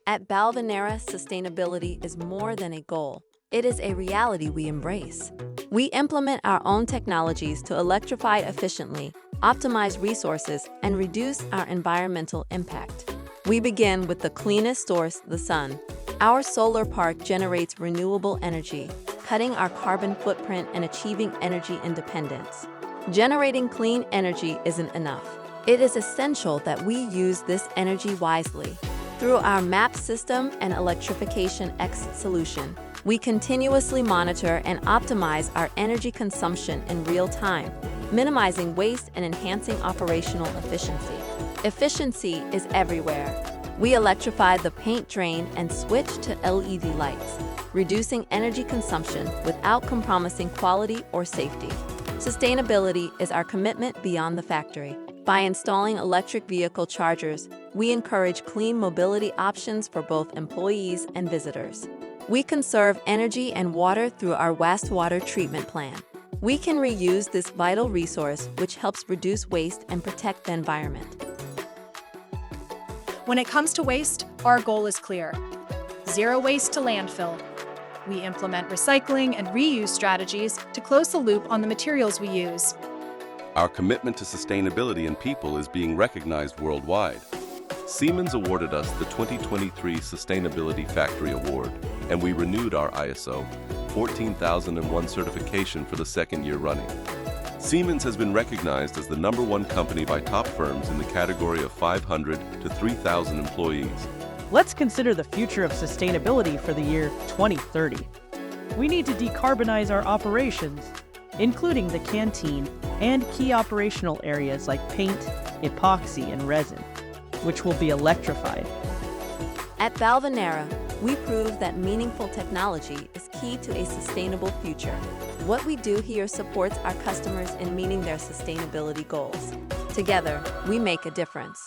At Balvanera, sustainability is more than a goal. It is a reality we embrace. We implement our own technologies to electrify efficiently, optimize resources, and reduce our environmental impact. We begin with the cleanest source, the sun. Our solar park generates renewable energy, cutting our carbon footprint and achieving energy independence. Generating clean energy isn't enough. It is essential that we use this energy wisely. Through our MAP system and electrification-X solution, we continuously monitor and optimize our energy consumption in real time, minimizing waste and enhancing operational efficiency. Efficiency is everywhere. We electrify the paint drain and switch to LED lights, reducing energy consumption without compromising quality or safety. Sustainability is our commitment beyond the factory. By installing electric vehicle chargers, we encourage clean mobility options for both employees and visitors. We conserve energy and water through our wastewater treatment plan. We can reuse this vital resource, which helps reduce waste and protect the environment. When it comes to waste, our goal is clear: zero waste to landfill. We implement recycling and reuse strategies to close the loop on the materials we use. Our commitment to sustainability and people is being recognized worldwide. Siemens awarded us the 2023 Sustainability Factory Award, and we renewed our ISO 14001 certification for the second year running. Siemens has been recognized as the #1 company by top firms in the category of 500 to 3,000 employees. Let's consider the future of sustainability for the year 2030. We need to decarbonize our operations, including the canteen and key operational areas like paint, epoxy, and resin, which will be electrified. At Balvanera, we prove that meaningful technology is key to a sustainable future. What we do here supports our customers in meeting their sustainability goals. Together, we make a difference.